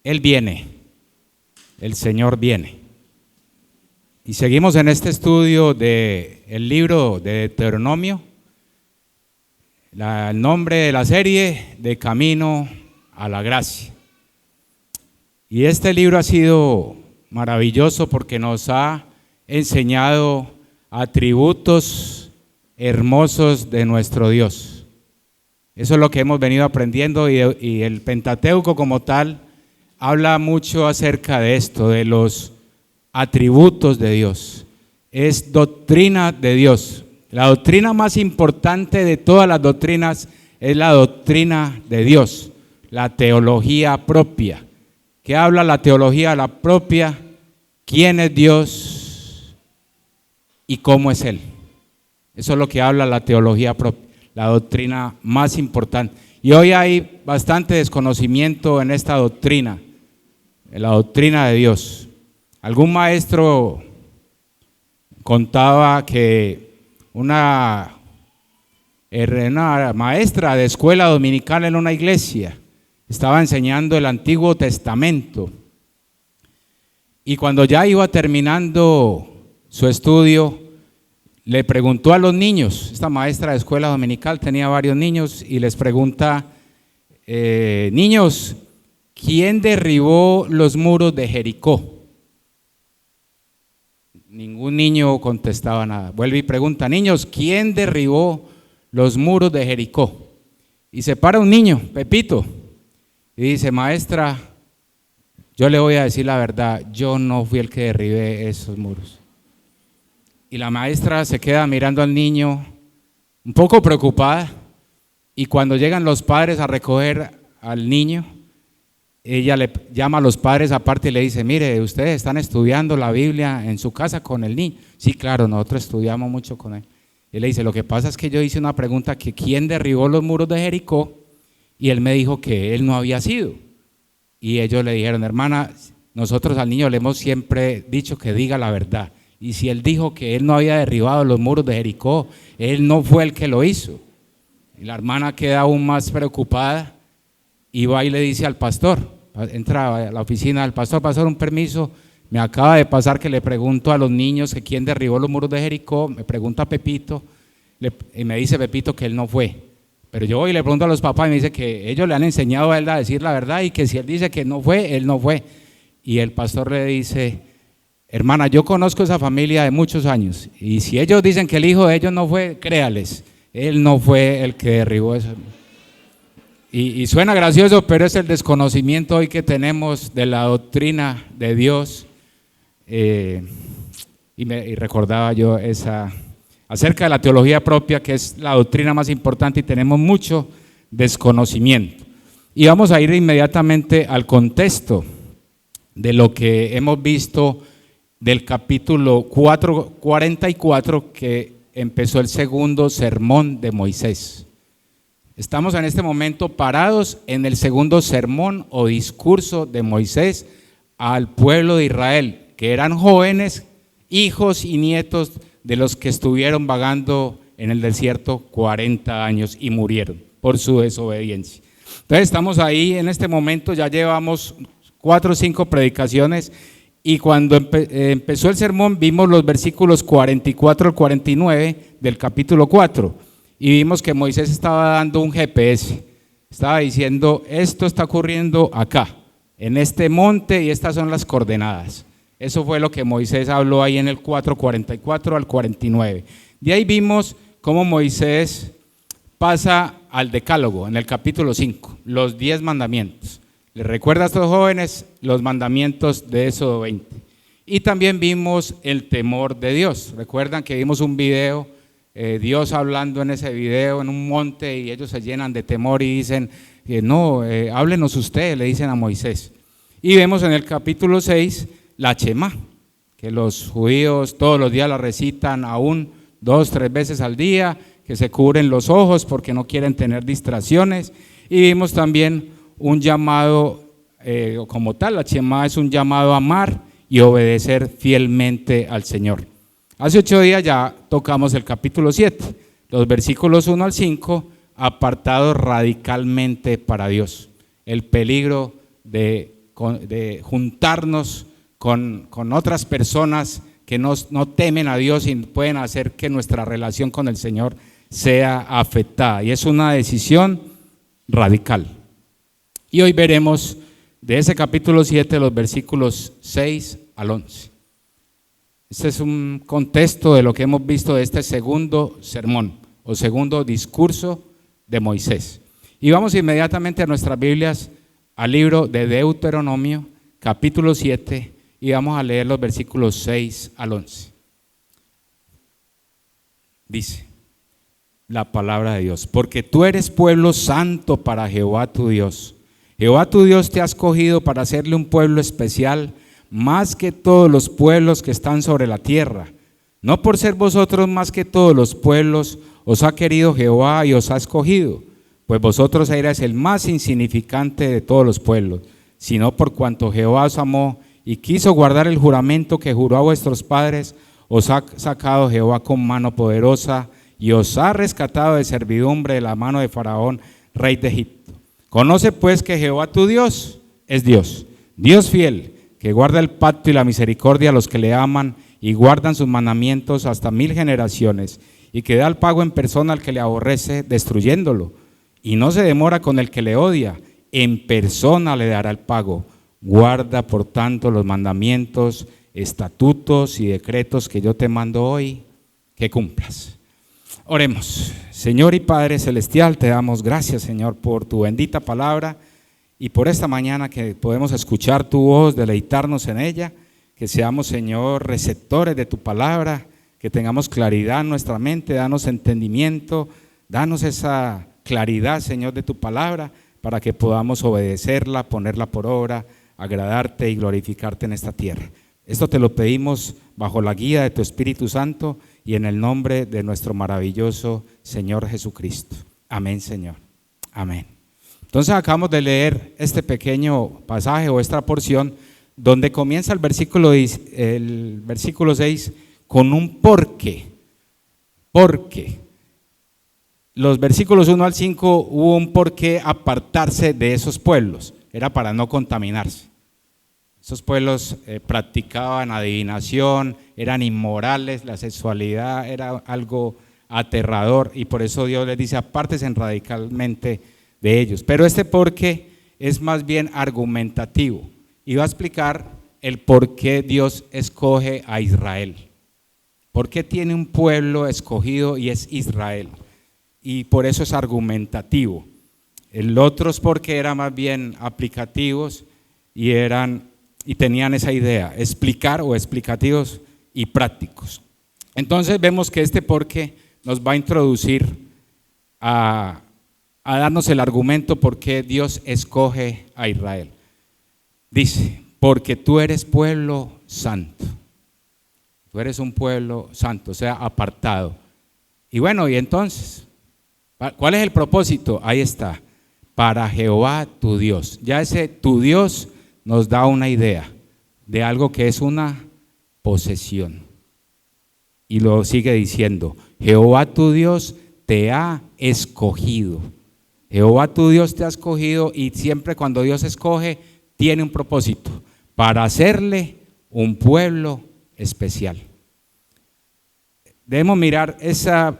Él viene, el Señor viene. Y seguimos en este estudio del libro de Deuteronomio. El nombre de la serie, de Camino a la Gracia. Y este libro ha sido maravilloso porque nos ha enseñado atributos hermosos de nuestro Dios. Eso es lo que hemos venido aprendiendo y el Pentateuco como tal habla mucho acerca de esto, de los atributos de Dios. Es doctrina de Dios. La doctrina más importante de todas las doctrinas es la doctrina de Dios, la teología propia. ¿Qué habla la teología la propia? ¿Quién es Dios y cómo es Él? Eso es lo que habla la teología propia, la doctrina más importante. Y hoy hay bastante desconocimiento en esta doctrina, en la doctrina de Dios. Algún maestro contaba que una maestra de escuela dominical en una iglesia estaba enseñando el Antiguo Testamento y cuando ya iba terminando su estudio le preguntó a los niños. Esta maestra de escuela dominical tenía varios niños y les pregunta: niños, ¿quién derribó los muros de Jericó? Ningún niño contestaba nada. Vuelve y pregunta: niños, ¿quién derribó los muros de Jericó? Y se para un niño, Pepito, y dice: maestra, yo le voy a decir la verdad, yo no fui el que derribé esos muros. Y la maestra se queda mirando al niño, un poco preocupada, y cuando llegan los padres a recoger al niño, ella le llama a los padres aparte y le dice: mire, ustedes están estudiando la Biblia en su casa con el niño. Sí, claro, nosotros estudiamos mucho con él. Y le dice: lo que pasa es que yo hice una pregunta, que ¿quién derribó los muros de Jericó? Y él me dijo que él no había sido. Y ellos le dijeron: hermana, nosotros al niño le hemos siempre dicho que diga la verdad. Y si él dijo que él no había derribado los muros de Jericó, él no fue el que lo hizo. Y la hermana queda aún más preocupada y va y le dice al pastor, entra a la oficina del pastor: pastor, un permiso, me acaba de pasar que le pregunto a los niños que quién derribó los muros de Jericó, me pregunta a Pepito, y me dice Pepito que él no fue. Pero yo voy y le pregunto a los papás y me dice que ellos le han enseñado a él a decir la verdad y que si él dice que no fue, él no fue. Y el pastor le dice: hermana, yo conozco esa familia de muchos años y si ellos dicen que el hijo de ellos no fue, créales, él no fue el que derribó eso. Y suena gracioso, pero es el desconocimiento hoy que tenemos de la doctrina de Dios. Y recordaba yo acerca de la teología propia, que es la doctrina más importante, y tenemos mucho desconocimiento. Y vamos a ir inmediatamente al contexto de lo que hemos visto del capítulo 44, que empezó el segundo sermón de Moisés. Estamos en este momento parados en el segundo sermón o discurso de Moisés al pueblo de Israel, que eran jóvenes, hijos y nietos de los que estuvieron vagando en el desierto 40 años y murieron por su desobediencia. Entonces estamos ahí en este momento, ya llevamos 4 o 5 predicaciones y cuando empezó el sermón vimos los versículos 44 al 49 del capítulo 4. Y vimos que Moisés estaba dando un GPS, estaba diciendo: esto está ocurriendo acá, en este monte, y estas son las coordenadas. Eso fue lo que Moisés habló ahí en el 4:44 al 49. De ahí vimos cómo Moisés pasa al decálogo en el capítulo 5, los 10 mandamientos. ¿Les recuerda a estos jóvenes los mandamientos de Éxodo 20? Y también vimos el temor de Dios. Recuerdan que vimos un video, Dios hablando en ese video en un monte, y ellos se llenan de temor y dicen: no, háblenos usted, le dicen a Moisés. Y vemos en el capítulo 6 la Shema, que los judíos todos los días la recitan aún 2 o 3 veces al día, que se cubren los ojos porque no quieren tener distracciones. Y vimos también un llamado, como tal, la Shema es un llamado a amar y obedecer fielmente al Señor. Hace 8 días ya tocamos el capítulo 7, los versículos 1 al 5, apartados radicalmente para Dios. El peligro de de juntarnos con otras personas que no temen a Dios y pueden hacer que nuestra relación con el Señor sea afectada. Y es una decisión radical. Y hoy veremos de ese capítulo 7 los versículos 6 al 11. Este es un contexto de lo que hemos visto de este segundo sermón o segundo discurso de Moisés. Y vamos inmediatamente a nuestras Biblias, al libro de Deuteronomio, capítulo 7, y vamos a leer los versículos 6 al 11. Dice la palabra de Dios: porque tú eres pueblo santo para Jehová tu Dios. Jehová tu Dios te ha escogido para hacerle un pueblo especial, más que todos los pueblos que están sobre la tierra. No por ser vosotros más que todos los pueblos, os ha querido Jehová y os ha escogido, pues vosotros erais el más insignificante de todos los pueblos, sino por cuanto Jehová os amó y quiso guardar el juramento que juró a vuestros padres, os ha sacado Jehová con mano poderosa y os ha rescatado de servidumbre de la mano de Faraón, rey de Egipto. Conoce pues que Jehová tu Dios es Dios, Dios fiel, que guarda el pacto y la misericordia a los que le aman y guardan sus mandamientos hasta 1000 generaciones, y que da el pago en persona al que le aborrece, destruyéndolo, y no se demora con el que le odia, en persona le dará el pago. Guarda por tanto los mandamientos, estatutos y decretos que yo te mando hoy, que cumplas. Oremos. Señor y Padre celestial, te damos gracias, Señor, por tu bendita palabra y por esta mañana que podemos escuchar tu voz, deleitarnos en ella, que seamos, Señor, receptores de tu palabra, que tengamos claridad en nuestra mente, danos entendimiento, danos esa claridad, Señor, de tu palabra, para que podamos obedecerla, ponerla por obra, agradarte y glorificarte en esta tierra. Esto te lo pedimos bajo la guía de tu Espíritu Santo y en el nombre de nuestro maravilloso Señor Jesucristo. Amén, Señor. Amén. Entonces acabamos de leer este pequeño pasaje o esta porción donde comienza el versículo 6 con un porqué. Porque los versículos 1 al 5 hubo un porqué apartarse de esos pueblos. Era para no contaminarse. Esos pueblos practicaban adivinación, eran inmorales, la sexualidad era algo aterrador y por eso Dios les dice apártense radicalmente de ellos. Pero este porqué es más bien argumentativo y va a explicar el por qué Dios escoge a Israel. ¿Por qué tiene un pueblo escogido y es Israel? Y por eso es argumentativo. El otro es porque eran más bien aplicativos y tenían esa idea, explicar o explicativos y prácticos. Entonces vemos que este porqué nos va a introducir a darnos el argumento por qué Dios escoge a Israel. Dice, porque tú eres pueblo santo. Tú eres un pueblo santo, o sea, apartado. Y bueno, y entonces, ¿cuál es el propósito? Ahí está, para Jehová tu Dios. Ya ese tu Dios nos da una idea de algo que es una posesión. Y lo sigue diciendo, Jehová tu Dios te ha escogido. Jehová tu Dios te ha escogido y siempre cuando Dios escoge tiene un propósito, para hacerle un pueblo especial. Debemos mirar esa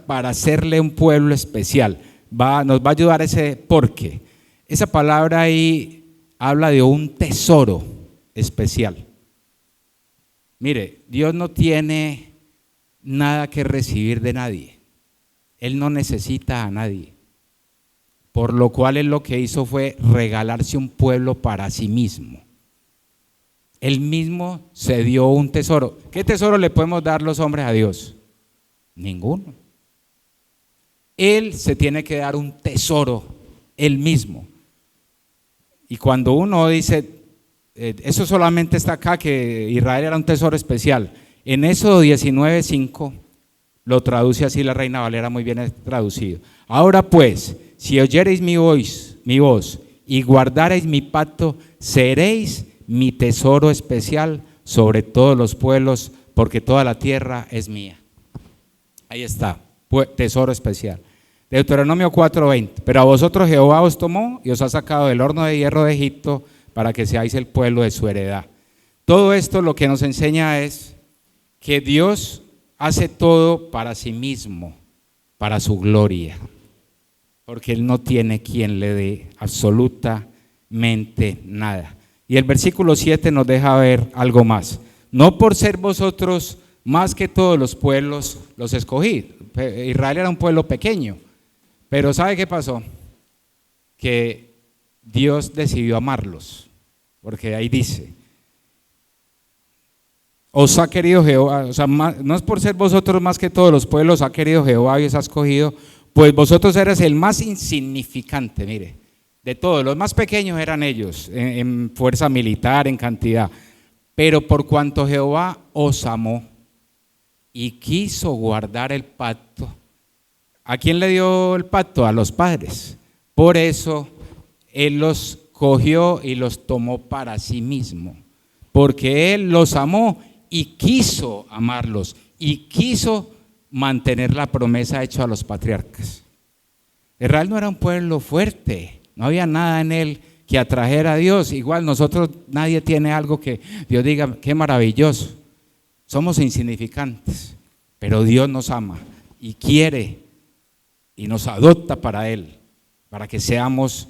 para hacerle un pueblo especial. Nos va a ayudar ese porqué. Esa palabra ahí habla de un tesoro especial. Mire, Dios no tiene nada que recibir de nadie. Él no necesita a nadie. Por lo cual Él lo que hizo fue regalarse un pueblo para sí mismo. Él mismo se dio un tesoro. ¿Qué tesoro le podemos dar los hombres a Dios? Ninguno. Él se tiene que dar un tesoro, Él mismo. Y cuando uno dice, eso solamente está acá, que Israel era un tesoro especial. En Éxodo 19:5 lo traduce así la Reina Valera, muy bien traducido. Ahora pues, si oyereis mi voz y guardareis mi pacto, seréis mi tesoro especial sobre todos los pueblos, porque toda la tierra es mía. Ahí está, tesoro especial. Deuteronomio 4:20. Pero a vosotros Jehová os tomó y os ha sacado del horno de hierro de Egipto, para que seáis el pueblo de su heredad. Todo esto lo que nos enseña es que Dios hace todo para sí mismo, para su gloria, porque Él no tiene quien le dé absolutamente nada. Y el versículo 7 nos deja ver algo más. No por ser vosotros más que todos los pueblos los escogí. Israel era un pueblo pequeño, pero ¿sabe qué pasó? Que Dios decidió amarlos, porque ahí dice, os ha querido Jehová, o sea, no es por ser vosotros más que todos los pueblos, ha querido Jehová y os ha escogido, pues vosotros eres el más insignificante, mire, de todos, los más pequeños eran ellos, en fuerza militar, en cantidad, pero por cuanto Jehová os amó y quiso guardar el pacto, ¿a quién le dio el pacto? A los padres. Por eso Él los cogió y los tomó para sí mismo, porque Él los amó y quiso amarlos y quiso mantener la promesa hecha a los patriarcas. Israel no era un pueblo fuerte, no había nada en él que atrajera a Dios. Igual nosotros, nadie tiene algo que Dios diga, qué maravilloso. Somos insignificantes, pero Dios nos ama y quiere y nos adopta para Él, para que seamos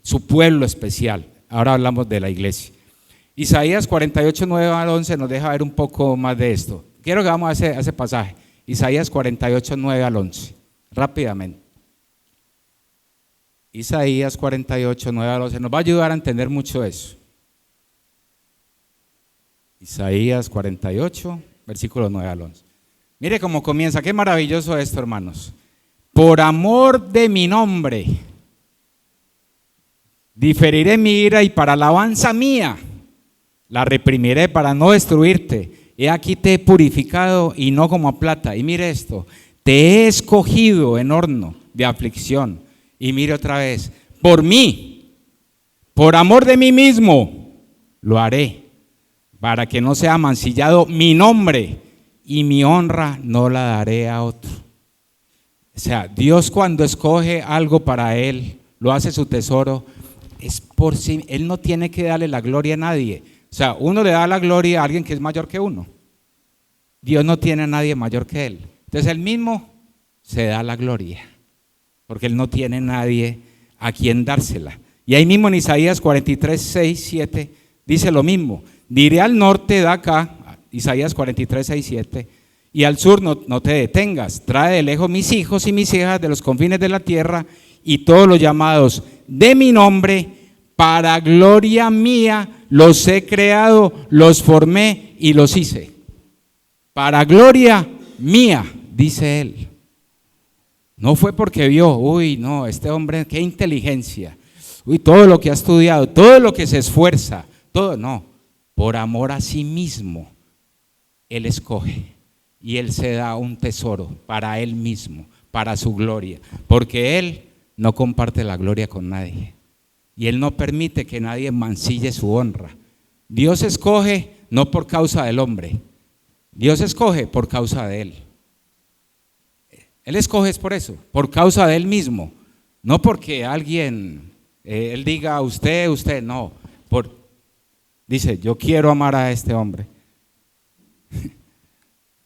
su pueblo especial. Ahora hablamos de la iglesia. Isaías 48, 9 al 11 nos deja ver un poco más de esto. Quiero que vamos a ese pasaje. Isaías 48, 9 al 11. Rápidamente. Isaías 48, 9 al 11. Nos va a ayudar a entender mucho eso. Isaías 48, versículo 9 al 11. Mire cómo comienza. Qué maravilloso esto, hermanos. Por amor de mi nombre, diferiré mi ira y para alabanza mía la reprimiré para no destruirte. He aquí te he purificado y no como a plata. Y mire esto, te he escogido en horno de aflicción. Y mire otra vez, por mí, por amor de mí mismo, lo haré, para que no sea mancillado mi nombre y mi honra no la daré a otro. O sea, Dios cuando escoge algo para Él, lo hace su tesoro, es por sí, Él no tiene que darle la gloria a nadie. O sea, uno le da la gloria a alguien que es mayor que uno. Dios no tiene a nadie mayor que Él. Entonces Él mismo se da la gloria, porque Él no tiene a nadie a quien dársela. Y ahí mismo en Isaías 43, 6, 7 dice lo mismo. Diré al norte, de acá, Isaías 43, 6, 7, y al sur no te detengas. Trae de lejos mis hijos y mis hijas de los confines de la tierra y todos los llamados de mi nombre, para gloria mía los he creado, los formé y los hice. Para gloria mía, dice Él. No fue porque vio, uy, no, este hombre, qué inteligencia, uy, todo lo que ha estudiado, todo lo que se esfuerza, todo, no, por amor a sí mismo, Él escoge y Él se da un tesoro para Él mismo, para su gloria, porque Él no comparte la gloria con nadie y Él no permite que nadie mancille su honra. Dios escoge no por causa del hombre, Dios escoge por causa de Él. Él escoge es por eso, por causa de Él mismo, no porque alguien, Él diga usted, no, dice, yo quiero amar a este hombre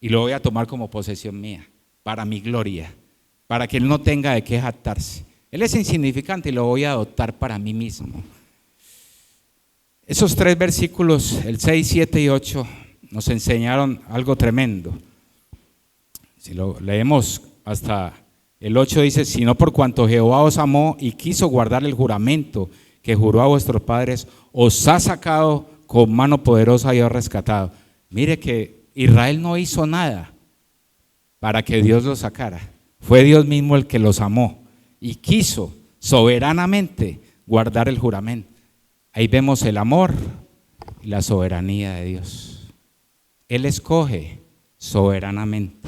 y lo voy a tomar como posesión mía, para mi gloria, para que Él no tenga de qué jactarse. Él es insignificante y lo voy a adoptar para mí mismo. Esos tres versículos, el 6, 7 y 8, nos enseñaron algo tremendo. Si lo leemos hasta el 8 dice, sino por cuanto Jehová os amó y quiso guardar el juramento que juró a vuestros padres, os ha sacado con mano poderosa y os ha rescatado. Mire que Israel no hizo nada para que Dios los sacara. Fue Dios mismo el que los amó y quiso soberanamente guardar el juramento. Ahí vemos el amor y la soberanía de Dios. Él escoge soberanamente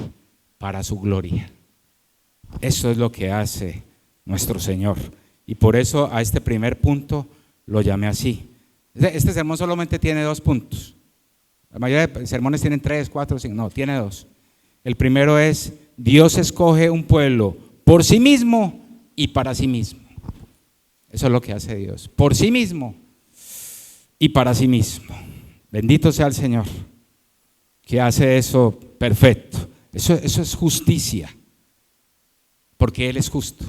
para su gloria. Eso es lo que hace nuestro Señor. Y por eso a este primer punto lo llamé así. Este sermón solamente tiene 2 puntos. La mayoría de sermones tienen 3, 4, 5. No, tiene 2. El primero es, Dios escoge un pueblo por sí mismo y para sí mismo. Eso es lo que hace Dios. Por sí mismo y para sí mismo. Bendito sea el Señor, que hace eso perfecto. Eso es justicia, porque Él es justo.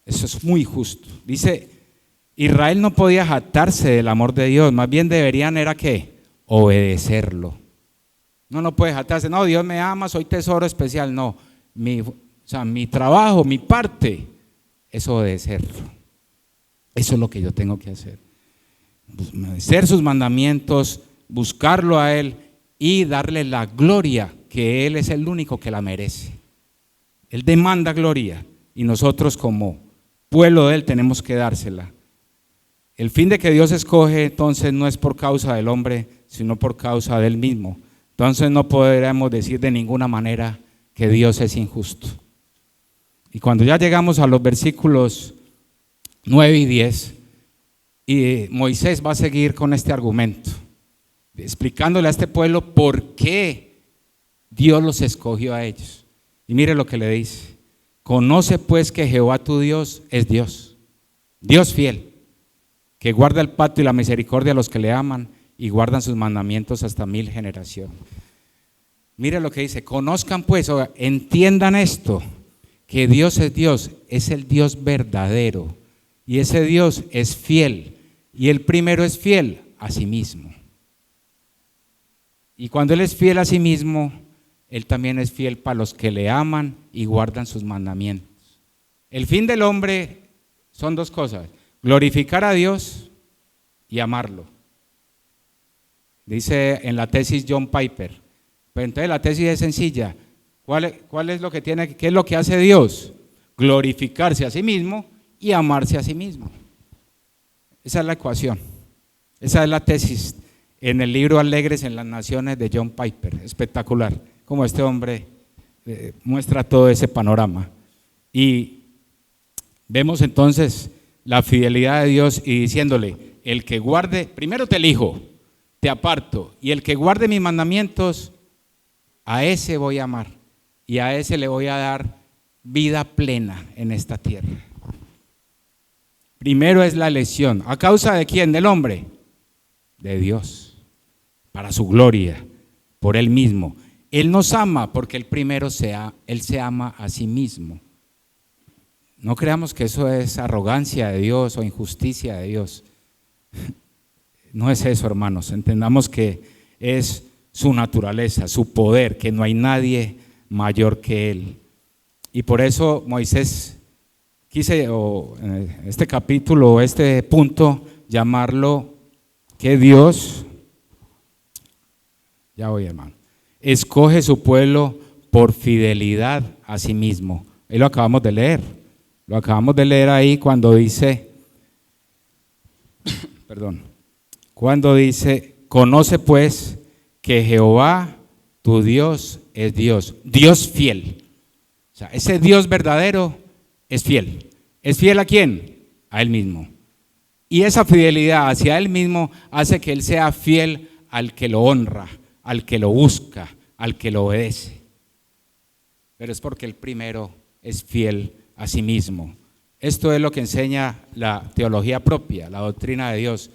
Eso es muy justo. Dice, Israel no podía jactarse del amor de Dios, más bien deberían era ¿qué? Obedecerlo. No puede jactarse, no, Dios me ama, soy tesoro especial. No, mi trabajo, mi parte es obedecerlo. Eso es lo que yo tengo que hacer. Obedecer sus mandamientos, buscarlo a Él y darle la gloria, que Él es el único que la merece. Él demanda gloria y nosotros como pueblo de Él tenemos que dársela. El fin de que Dios escoge entonces no es por causa del hombre, sino por causa de Él mismo. Entonces no podremos decir de ninguna manera que Dios es injusto. Y cuando ya llegamos a los versículos 9 y 10, y Moisés va a seguir con este argumento, explicándole a este pueblo por qué Dios los escogió a ellos. Y mire lo que le dice: conoce pues que Jehová tu Dios es Dios, Dios fiel, que guarda el pacto y la misericordia a los que le aman y guardan sus mandamientos hasta 1000 generaciones. Mire lo que dice: conozcan pues, o entiendan esto, que Dios, es el Dios verdadero, y ese Dios es fiel, y el primero es fiel a sí mismo. Y cuando Él es fiel a sí mismo, Él también es fiel para los que le aman y guardan sus mandamientos. El fin del hombre son dos cosas: glorificar a Dios y amarlo. Dice en la tesis John Piper. Pero entonces la tesis es sencilla. ¿Cuál es lo que tiene? ¿Qué es lo que hace Dios? Glorificarse a sí mismo y amarse a sí mismo. Esa es la ecuación. Esa es la tesis en el libro Alegres en las Naciones de John Piper. Espectacular, como este hombre muestra todo ese panorama. Y vemos entonces la fidelidad de Dios y diciéndole: el que guarde, primero te elijo, te aparto, y el que guarde mis mandamientos, a ese voy a amar y a ese le voy a dar vida plena en esta tierra. Primero es la elección. ¿A causa de quién? Del hombre, de Dios, para su gloria, por Él mismo. Él nos ama porque Él primero Él se ama a sí mismo. No creamos que eso es arrogancia de Dios o injusticia de Dios. No es eso, hermanos. Entendamos que es su naturaleza, su poder, que no hay nadie mayor que Él. Y por eso Moisés quise, en este capítulo, este punto, llamarlo que Dios, ya voy, hermano, escoge su pueblo por fidelidad a sí mismo. Ahí lo acabamos de leer. Lo acabamos de leer ahí cuando dice, cuando dice: conoce pues que Jehová tu Dios es Dios, Dios fiel. O sea, ese Dios verdadero es fiel. ¿Es fiel a quién? A Él mismo. Y esa fidelidad hacia Él mismo hace que Él sea fiel al que lo honra, al que lo busca, al que lo obedece. Pero es porque Él primero es fiel a sí mismo. Esto es lo que enseña la teología propia, la doctrina de Dios.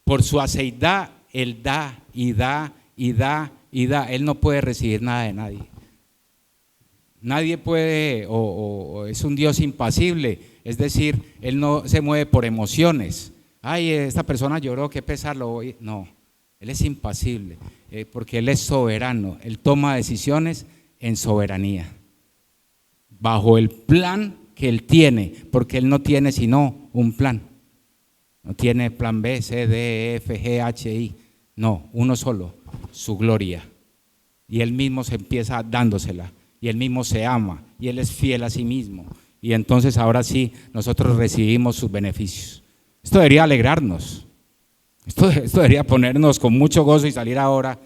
Por su aceidad, Él da y da y da y da. Él no puede recibir nada de nadie. Nadie puede, o es un Dios impasible, es decir, Él no se mueve por emociones. Ay, esta persona lloró, qué pesar, no, Él es impasible, porque Él es soberano. Él toma decisiones en soberanía, bajo el plan que Él tiene, porque Él no tiene sino un plan. No tiene plan B, C, D, E, F, G, H, I. No, uno solo, su gloria. Y Él mismo se empieza dándosela. Y Él mismo se ama. Y Él es fiel a sí mismo. Y entonces ahora sí, nosotros recibimos sus beneficios. Esto debería alegrarnos. Esto debería ponernos con mucho gozo y salir ahora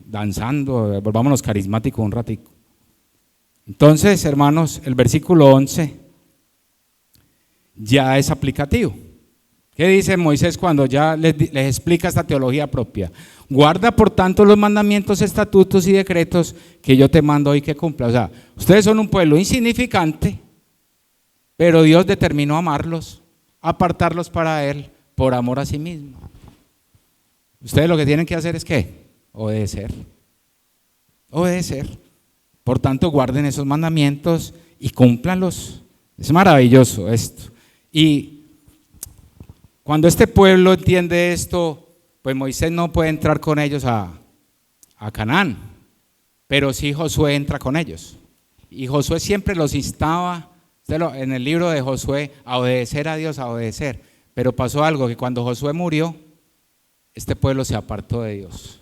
danzando. Volvámonos carismáticos un ratico. Entonces, hermanos, el versículo 11 ya es aplicativo. ¿Qué dice Moisés cuando ya les explica esta teología propia? Guarda por tanto los mandamientos, estatutos y decretos que yo te mando hoy que cumpla. O sea, ustedes son un pueblo insignificante, pero Dios determinó amarlos, apartarlos para Él, por amor a sí mismo. Ustedes lo que tienen que hacer es ¿qué? Obedecer. Obedecer. Por tanto, guarden esos mandamientos y cúmplanlos. Es maravilloso esto. Y cuando este pueblo entiende esto, pues Moisés no puede entrar con ellos a Canaán, pero sí Josué entra con ellos. Y Josué siempre los instaba, en el libro de Josué, a obedecer a Dios, a obedecer. Pero pasó algo, que cuando Josué murió, este pueblo se apartó de Dios.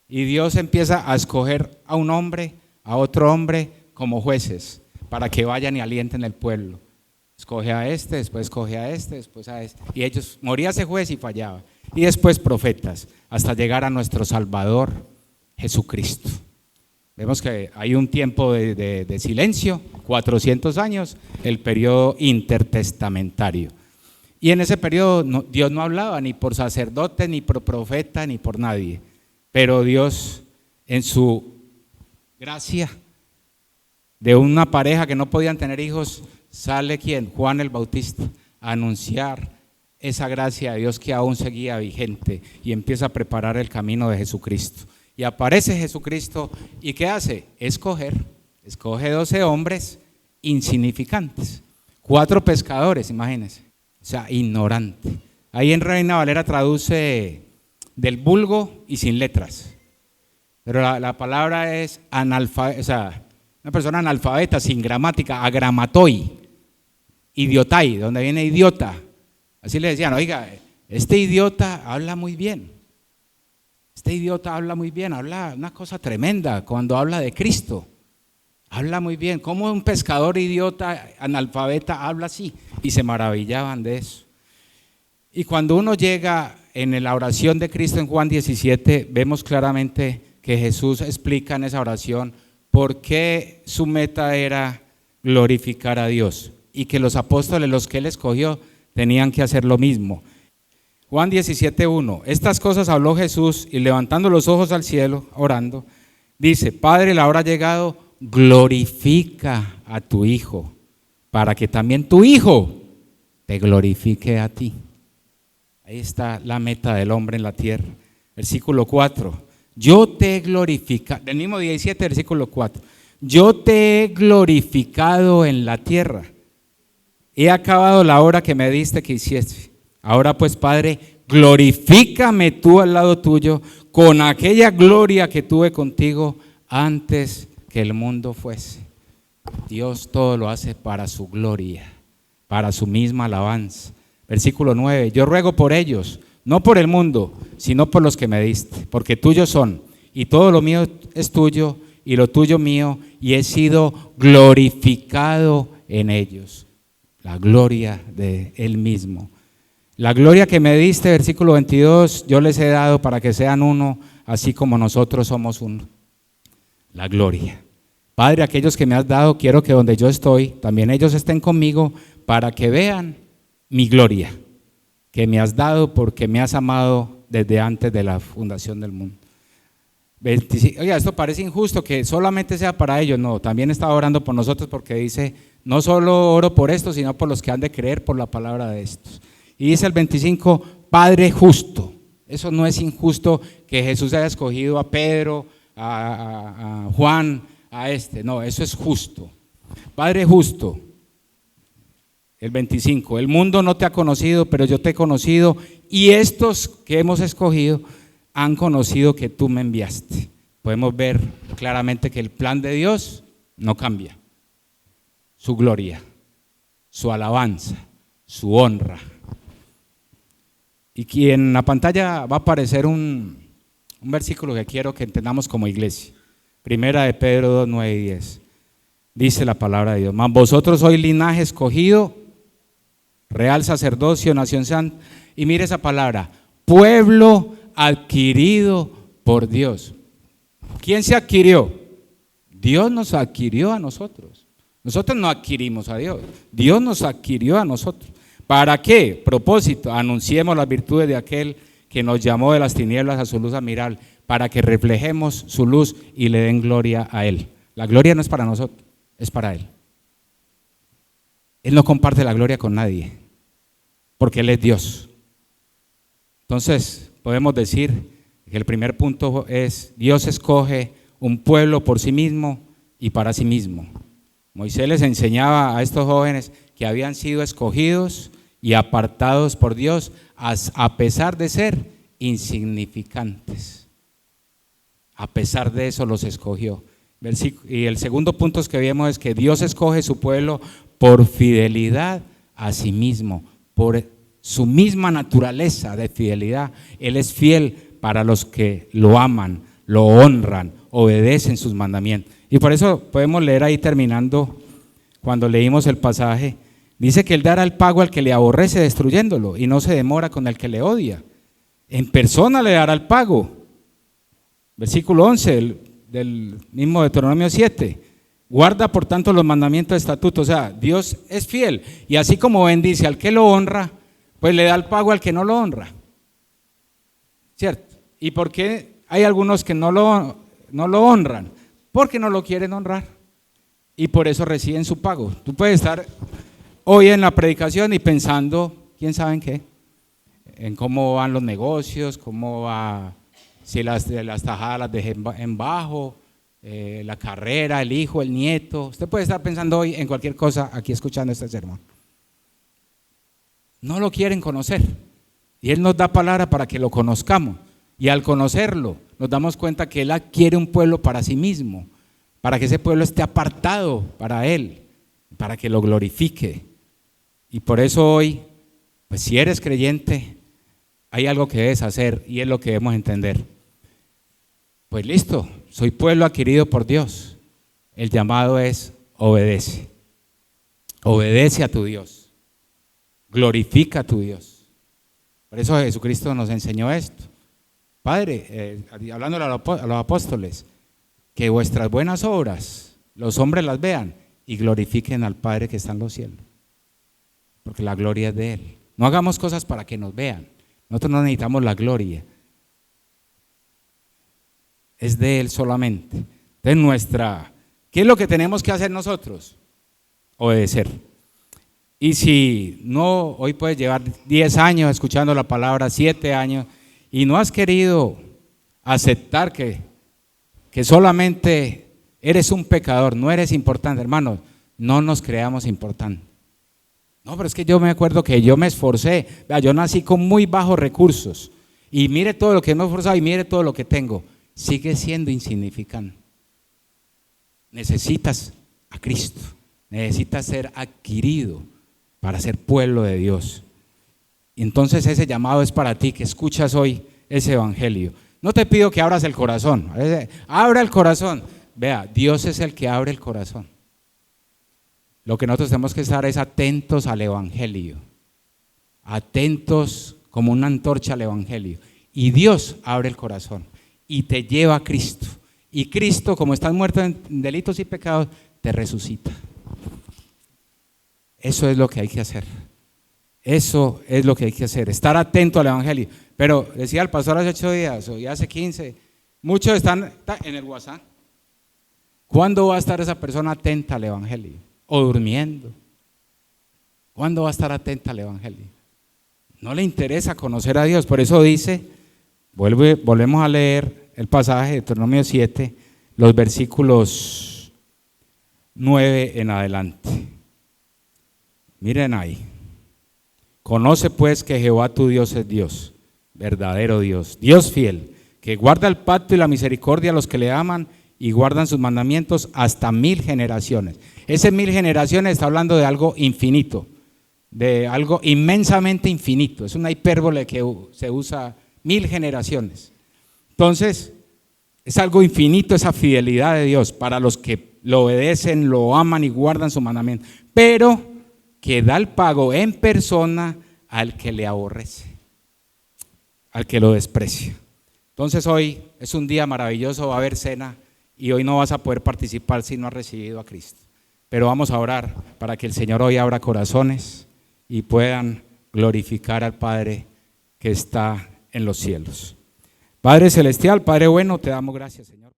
Y Dios empieza a escoger a un hombre, a otro hombre como jueces, para que vayan y alienten el pueblo. Escoge a este, después escoge a este, después a este. Y ellos, moría ese juez y fallaba. Y después profetas, hasta llegar a nuestro Salvador, Jesucristo. Vemos que hay un tiempo de silencio, 400 años, el periodo intertestamentario. Y en ese periodo Dios no hablaba ni por sacerdote, ni por profeta, ni por nadie. Pero Dios, en su gracia, de una pareja que no podían tener hijos, sale ¿quién? Juan el Bautista, a anunciar esa gracia de Dios que aún seguía vigente y empieza a preparar el camino de Jesucristo. Y aparece Jesucristo, ¿y qué hace? Escoge 12 hombres insignificantes, 4 pescadores, imagínense, o sea, ignorante. Ahí en Reina Valera traduce del vulgo y sin letras, pero la palabra es analfabeta, o sea, una persona analfabeta, sin gramática, agramatoi, idiotai, donde viene idiota. Así le decían, oiga, este idiota habla muy bien. Este idiota habla muy bien, habla una cosa tremenda cuando habla de Cristo. Habla muy bien. ¿Cómo un pescador idiota, analfabeta, habla así? Y se maravillaban de eso. Y cuando uno llega en la oración de Cristo en Juan 17, vemos claramente que Jesús explica en esa oración por qué su meta era glorificar a Dios y que los apóstoles, los que él escogió, tenían que hacer lo mismo. Juan 17:1, estas cosas habló Jesús y levantando los ojos al cielo, orando, dice, Padre, la hora ha llegado, glorifica a tu Hijo, para que también tu Hijo te glorifique a ti. Ahí está la meta del hombre en la tierra. Versículo 4, yo te he glorificado, del mismo 17, versículo 4, yo te he glorificado en la tierra, he acabado la obra que me diste que hiciese. Ahora pues, Padre, glorifícame tú al lado tuyo con aquella gloria que tuve contigo antes que el mundo fuese. Dios todo lo hace para su gloria, para su misma alabanza. Versículo 9, yo ruego por ellos, no por el mundo, sino por los que me diste, porque tuyos son, y todo lo mío es tuyo, y lo tuyo mío, y he sido glorificado en ellos. La gloria de Él mismo. La gloria que me diste, versículo 22, yo les he dado para que sean uno, así como nosotros somos uno. La gloria. Padre, aquellos que me has dado, quiero que donde yo estoy, también ellos estén conmigo para que vean mi gloria, que me has dado porque me has amado desde antes de la fundación del mundo. 25, oiga, esto parece injusto que solamente sea para ellos. No, también estaba orando por nosotros porque dice, no solo oro por esto, sino por los que han de creer por la palabra de estos. Y dice el 25, Padre justo. Eso no es injusto que Jesús haya escogido a Pedro, a Juan, a este. No, eso es justo. Padre justo. El 25, el mundo no te ha conocido, pero yo te he conocido, y estos que hemos escogido han conocido que tú me enviaste. Podemos ver claramente que el plan de Dios no cambia. Su gloria, su alabanza, su honra. Y aquí en la pantalla va a aparecer un versículo que quiero que entendamos como iglesia. Primera de Pedro 2, 9 y 10. Dice la palabra de Dios, mas vosotros sois linaje escogido, real sacerdocio, nación santa. Y mire esa palabra, pueblo adquirido por Dios. ¿Quién se adquirió? Dios nos adquirió a nosotros. Nosotros no adquirimos a Dios, Dios nos adquirió a nosotros. ¿Para qué? Propósito, anunciemos las virtudes de aquel que nos llamó de las tinieblas a su luz admirable, para que reflejemos su luz y le den gloria a Él. La gloria no es para nosotros, es para Él. Él no comparte la gloria con nadie, porque Él es Dios. Entonces, podemos decir que el primer punto es: Dios escoge un pueblo por sí mismo y para sí mismo. Moisés les enseñaba a estos jóvenes que habían sido escogidos y apartados por Dios a pesar de ser insignificantes. A pesar de eso los escogió. Y el segundo punto que vemos es que Dios escoge su pueblo por fidelidad a sí mismo, por su misma naturaleza de fidelidad. Él es fiel para los que lo aman, lo honran, obedecen sus mandamientos. Y por eso podemos leer ahí terminando, cuando leímos el pasaje, dice que Él dará el pago al que le aborrece destruyéndolo y no se demora con el que le odia. En persona le dará el pago. Versículo 11 del mismo Deuteronomio 7. Guarda por tanto los mandamientos, estatutos. O sea, Dios es fiel y así como bendice al que lo honra, pues le da el pago al que no lo honra. ¿Cierto? ¿Y por qué hay algunos que no lo honran? Porque no lo quieren honrar y por eso reciben su pago. Tú puedes estar hoy en la predicación y pensando, ¿quién sabe en qué? En cómo van los negocios, cómo va, si las tajadas las dejé en bajo, la carrera, el hijo, el nieto. Usted puede estar pensando hoy en cualquier cosa aquí escuchando este sermón. No lo quieren conocer y Él nos da palabra para que lo conozcamos. Y al conocerlo, nos damos cuenta que Él adquiere un pueblo para sí mismo, para que ese pueblo esté apartado para Él, para que lo glorifique. Y por eso hoy, pues si eres creyente, hay algo que debes hacer y es lo que debemos entender. Pues listo, soy pueblo adquirido por Dios. El llamado es: obedece. Obedece a tu Dios. Glorifica a tu Dios. Por eso Jesucristo nos enseñó esto. Padre, hablándole a los apóstoles, que vuestras buenas obras los hombres las vean y glorifiquen al Padre que está en los cielos, porque la gloria es de Él. No hagamos cosas para que nos vean, nosotros no necesitamos la gloria, es de Él solamente. Entonces ¿qué es lo que tenemos que hacer nosotros? Obedecer. Y si no, hoy puedes llevar 10 años escuchando la palabra, 7 años, y no has querido aceptar que solamente eres un pecador, no eres importante, hermanos, no nos creamos importantes. No, pero es que yo me acuerdo que yo me esforcé, yo nací con muy bajos recursos, y mire todo lo que me he esforzado y mire todo lo que tengo, sigue siendo insignificante. Necesitas a Cristo, necesitas ser adquirido para ser pueblo de Dios. Y entonces ese llamado es para ti, que escuchas hoy ese evangelio. No te pido que abras el corazón, abra el corazón. Vea, Dios es el que abre el corazón. Lo que nosotros tenemos que estar es atentos al evangelio, atentos como una antorcha al evangelio. Y Dios abre el corazón y te lleva a Cristo. Y Cristo, como estás muerto en delitos y pecados, te resucita. Eso es lo que hay que hacer. Eso es lo que hay que hacer, estar atento al evangelio. Pero decía el pastor hace 8 días o ya hace 15, muchos están en el WhatsApp. ¿Cuándo va a estar esa persona atenta al evangelio? O durmiendo. ¿Cuándo va a estar atenta al evangelio? No le interesa conocer a Dios. Por eso dice, volvemos a leer el pasaje de Deuteronomio 7, los versículos 9 en adelante. Miren ahí. Conoce pues que Jehová tu Dios es Dios, verdadero Dios, Dios fiel, que guarda el pacto y la misericordia a los que le aman y guardan sus mandamientos hasta 1000 generaciones. Ese 1000 generaciones está hablando de algo infinito, de algo inmensamente infinito. Es una hipérbole que se usa 1000 generaciones. Entonces, es algo infinito esa fidelidad de Dios para los que lo obedecen, lo aman y guardan su mandamiento. Pero que da el pago en persona al que le aborrece, al que lo desprecia. Entonces hoy es un día maravilloso, va a haber cena y hoy no vas a poder participar si no has recibido a Cristo. Pero vamos a orar para que el Señor hoy abra corazones y puedan glorificar al Padre que está en los cielos. Padre celestial, Padre bueno, te damos gracias, Señor.